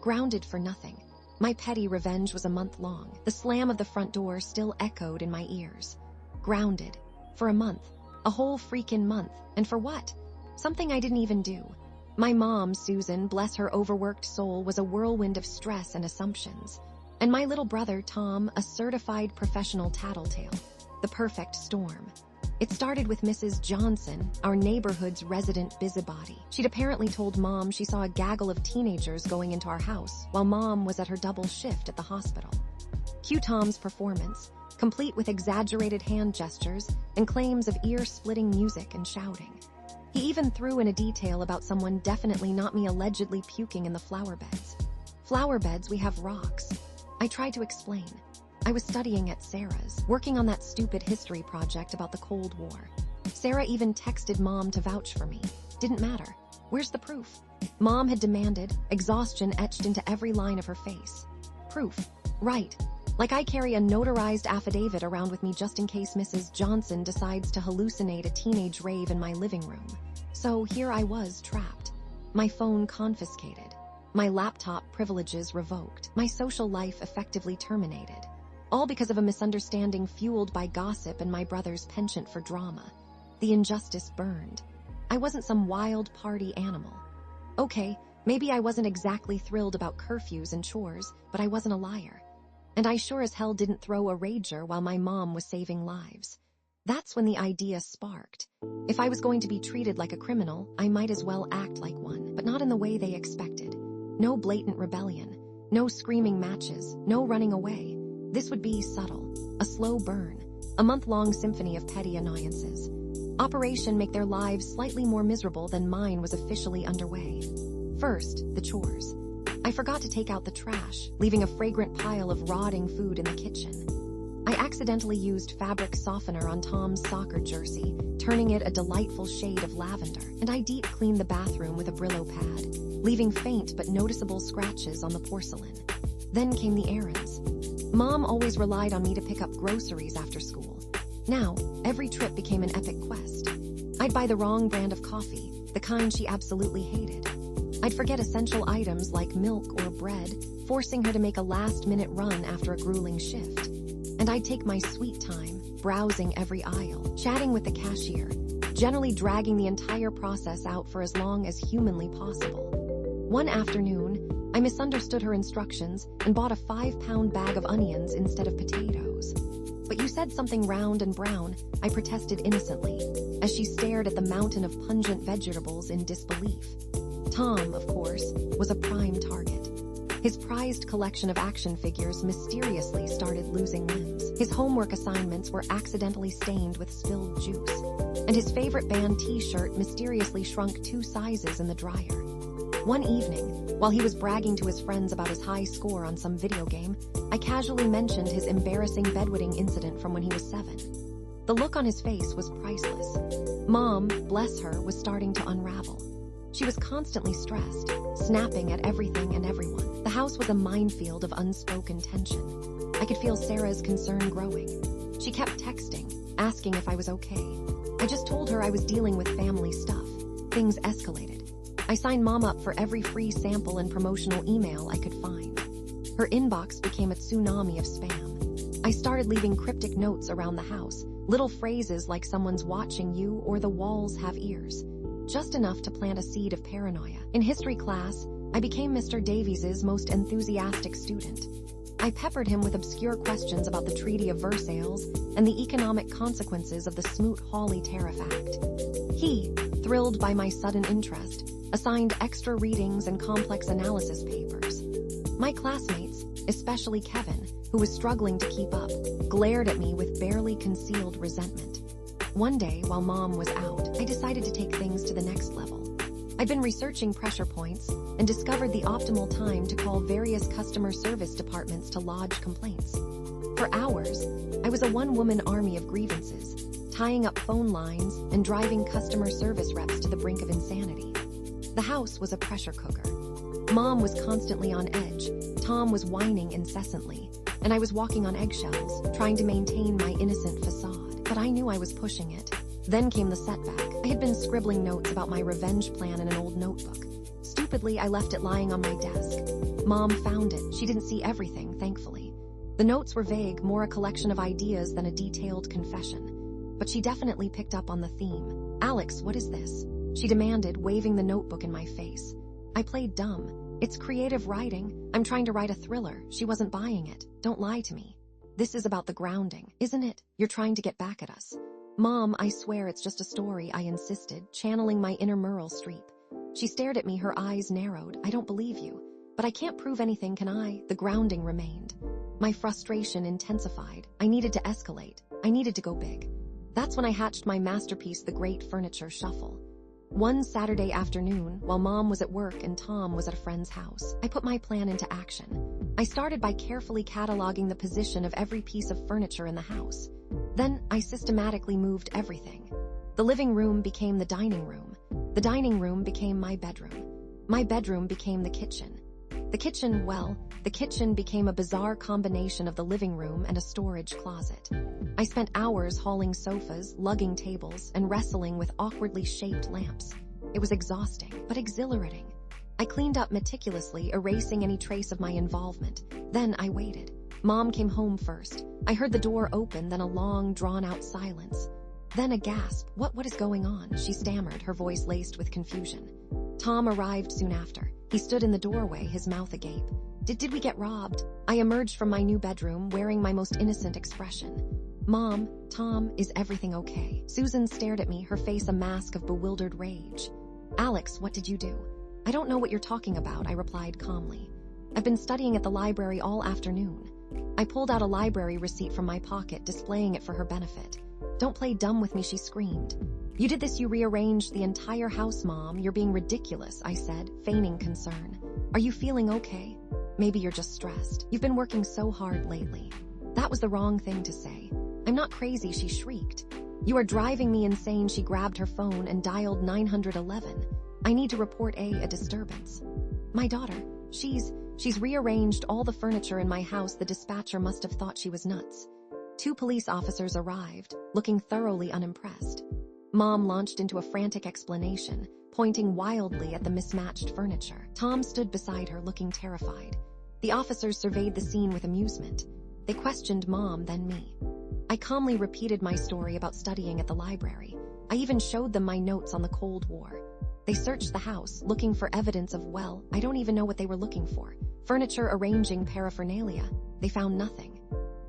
Grounded for nothing. My petty revenge was a month long. The slam of the front door still echoed in my ears. Grounded. For a month. A whole freaking month. And for what? Something I didn't even do. My mom, Susan, bless her overworked soul, was a whirlwind of stress and assumptions. And my little brother, Tom, a certified professional tattletale. The perfect storm. It started with Mrs. Johnson, our neighborhood's resident busybody. She'd apparently told Mom she saw a gaggle of teenagers going into our house while Mom was at her double shift at the hospital. Cue Tom's performance, complete with exaggerated hand gestures and claims of ear-splitting music and shouting. He even threw in a detail about someone definitely not me allegedly puking in the flower beds. Flower beds, we have rocks. I tried to explain. I was studying at Sarah's, working on that stupid history project about the Cold War. Sarah even texted Mom to vouch for me. Didn't matter. Where's the proof? Mom had demanded, exhaustion etched into every line of her face. Proof. Right. Like I carry a notarized affidavit around with me just in case Mrs. Johnson decides to hallucinate a teenage rave in my living room. So here I was, trapped. My phone confiscated. My laptop privileges revoked. My social life effectively terminated. All because of a misunderstanding fueled by gossip and my brother's penchant for drama. The injustice burned. I wasn't some wild party animal. Okay, maybe I wasn't exactly thrilled about curfews and chores, but I wasn't a liar. And I sure as hell didn't throw a rager while my mom was saving lives. That's when the idea sparked. If I was going to be treated like a criminal, I might as well act like one, but not in the way they expected. No blatant rebellion, no screaming matches, no running away. This would be subtle, a slow burn, a month-long symphony of petty annoyances. Operation make their lives slightly more miserable than mine was officially underway. First, the chores. I forgot to take out the trash, leaving a fragrant pile of rotting food in the kitchen. I accidentally used fabric softener on Tom's soccer jersey, turning it a delightful shade of lavender, and I deep cleaned the bathroom with a Brillo pad, leaving faint but noticeable scratches on the porcelain. Then came the errands. Mom always relied on me to pick up groceries after school. Now, every trip became an epic quest. I'd buy the wrong brand of coffee, the kind she absolutely hated. I'd forget essential items like milk or bread, forcing her to make a last-minute run after a grueling shift. And I'd take my sweet time, browsing every aisle, chatting with the cashier, generally dragging the entire process out for as long as humanly possible. One afternoon, I misunderstood her instructions and bought a 5-pound bag of onions instead of potatoes. But you said something round and brown, I protested innocently, as she stared at the mountain of pungent vegetables in disbelief. Tom, of course, was a prime target. His prized collection of action figures mysteriously started losing limbs. His homework assignments were accidentally stained with spilled juice. And his favorite band t-shirt mysteriously shrunk 2 sizes in the dryer. One evening, while he was bragging to his friends about his high score on some video game, I casually mentioned his embarrassing bedwetting incident from when he was 7. The look on his face was priceless. Mom, bless her, was starting to unravel. She was constantly stressed, snapping at everything and everyone. The house was a minefield of unspoken tension. I could feel Sarah's concern growing. She kept texting, asking if I was okay. I just told her I was dealing with family stuff. Things escalated. I signed Mom up for every free sample and promotional email I could find. Her inbox became a tsunami of spam. I started leaving cryptic notes around the house, little phrases like someone's watching you or the walls have ears. Just enough to plant a seed of paranoia. In history class, I became Mr. Davies's most enthusiastic student. I peppered him with obscure questions about the Treaty of Versailles and the economic consequences of the Smoot-Hawley Tariff Act. He, thrilled by my sudden interest, assigned extra readings and complex analysis papers. My classmates, especially Kevin, who was struggling to keep up, glared at me with barely concealed resentment. One day, while Mom was out, I decided to take things to the next level. I'd been researching pressure points and discovered the optimal time to call various customer service departments to lodge complaints. For hours, I was a one-woman army of grievances, tying up phone lines and driving customer service reps to the brink of insanity. The house was a pressure cooker. Mom was constantly on edge, Tom was whining incessantly, and I was walking on eggshells, trying to maintain my innocent facade. But I knew I was pushing it. Then came the setback. I had been scribbling notes about my revenge plan in an old notebook. Stupid Stupidly, I left it lying on my desk. Mom found it. She didn't see everything, thankfully. The notes were vague, more a collection of ideas than a detailed confession. But she definitely picked up on the theme. "Alex, what is this?" she demanded, waving the notebook in my face. I played dumb. "It's creative writing. I'm trying to write a thriller." She wasn't buying it. "Don't lie to me. This is about the grounding, isn't it? You're trying to get back at us." "Mom, I swear it's just a story," I insisted, channeling my inner Meryl Streep. She stared at me, her eyes narrowed. "I don't believe you. But I can't prove anything, can I?" The grounding remained. My frustration intensified. I needed to escalate. I needed to go big. That's when I hatched my masterpiece, The Great Furniture Shuffle. One Saturday afternoon, while Mom was at work and Tom was at a friend's house, I put my plan into action. I started by carefully cataloging the position of every piece of furniture in the house. Then I systematically moved everything. The living room became the dining room. The dining room became my bedroom. My bedroom became the kitchen. The kitchen became a bizarre combination of the living room and a storage closet. I spent hours hauling sofas, lugging tables, and wrestling with awkwardly shaped lamps. It was exhausting, but exhilarating. I cleaned up meticulously, erasing any trace of my involvement. Then I waited. Mom came home first. I heard the door open, then a long, drawn-out silence. Then a gasp. What is going on?" she stammered, her voice laced with confusion. Tom arrived soon after. He stood in the doorway, his mouth agape. Did we get robbed?" I emerged from my new bedroom, wearing my most innocent expression. "Mom, Tom, is everything okay?" Susan stared at me, her face a mask of bewildered rage. "Alex, what did you do?" "I don't know what you're talking about," I replied calmly. "I've been studying at the library all afternoon." I pulled out a library receipt from my pocket, displaying it for her benefit. "Don't play dumb with me," she screamed. "You did this, you rearranged the entire house, Mom. You're being ridiculous," I said, feigning concern. "Are you feeling okay? Maybe you're just stressed. You've been working so hard lately." That was the wrong thing to say. "I'm not crazy," she shrieked. "You are driving me insane." She grabbed her phone and dialed 911. "I need to report a disturbance. My daughter, she's rearranged all the furniture in my house." The dispatcher must have thought she was nuts. 2 police officers arrived, looking thoroughly unimpressed. Mom launched into a frantic explanation, pointing wildly at the mismatched furniture. Tom stood beside her, looking terrified. The officers surveyed the scene with amusement. They questioned Mom, then me. I calmly repeated my story about studying at the library. I even showed them my notes on the Cold War. They searched the house, looking for evidence of, well, I don't even know what they were looking for. Furniture arranging paraphernalia. They found nothing.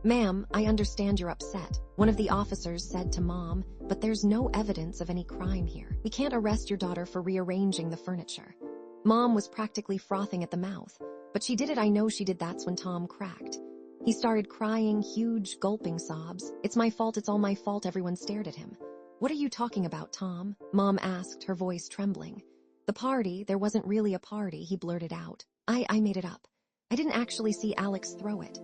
"Ma'am, I understand you're upset," one of the officers said to Mom, "but there's no evidence of any crime here. We can't arrest your daughter for rearranging the furniture." Mom was practically frothing at the mouth. "But she did it, I know she did." That's when Tom cracked. He started crying, huge, gulping sobs. "It's my fault, it's all my fault." Everyone stared at him. "What are you talking about, Tom?" Mom asked, her voice trembling. "The party, there wasn't really a party," he blurted out. I made it up. I didn't actually see Alex throw it.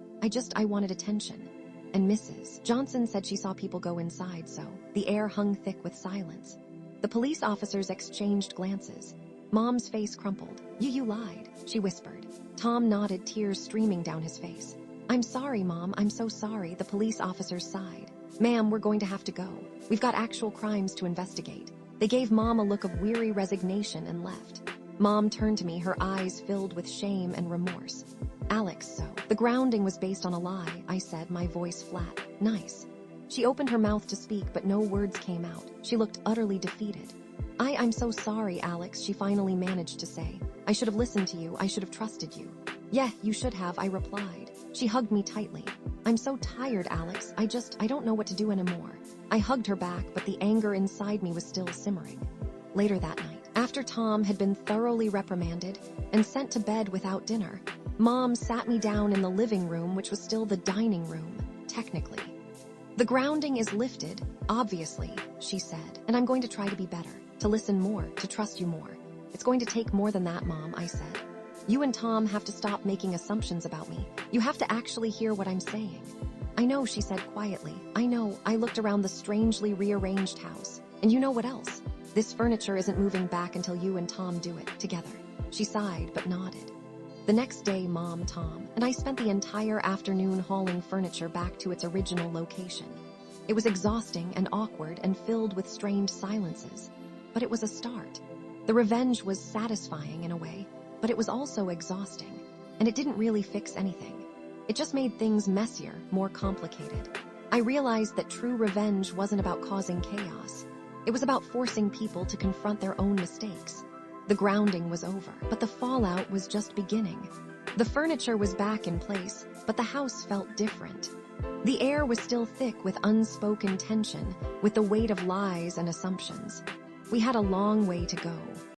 I wanted attention. And Mrs. Johnson said she saw people go inside, so the air hung thick with silence. The police officers exchanged glances. Mom's face crumpled. You lied," she whispered. Tom nodded, tears streaming down his face. "I'm sorry, Mom, I'm so sorry." The police officers sighed. "Ma'am, we're going to have to go. We've got actual crimes to investigate." They gave Mom a look of weary resignation and left. Mom turned to me, her eyes filled with shame and remorse. "Alex, so the grounding was based on a lie," I said, my voice flat. "Nice." She opened her mouth to speak, but no words came out. She looked utterly defeated. I'm so sorry, Alex," she finally managed to say. "I should have listened to you. I should have trusted you." "Yeah, you should have," I replied. She hugged me tightly. "I'm so tired, Alex. I don't know what to do anymore." I hugged her back, but the anger inside me was still simmering. Later that night, after Tom had been thoroughly reprimanded and sent to bed without dinner, Mom sat me down in the living room, which was still the dining room, technically. "The grounding is lifted, obviously," she said, "and I'm going to try to be better, to listen more, to trust you more. It's going to take more than that, Mom," I said. "You and Tom have to stop making assumptions about me. You have to actually hear what I'm saying." "I know," she said quietly. "I know." I looked around the strangely rearranged house. "And you know what else? This furniture isn't moving back until you and Tom do it, together." She sighed, but nodded. The next day, Mom, Tom, and I spent the entire afternoon hauling furniture back to its original location. It was exhausting and awkward and filled with strained silences, but it was a start. The revenge was satisfying in a way, but it was also exhausting, and it didn't really fix anything. It just made things messier, more complicated. I realized that true revenge wasn't about causing chaos. It was about forcing people to confront their own mistakes. The grounding was over, but the fallout was just beginning. The furniture was back in place, but the house felt different. The air was still thick with unspoken tension, with the weight of lies and assumptions. We had a long way to go.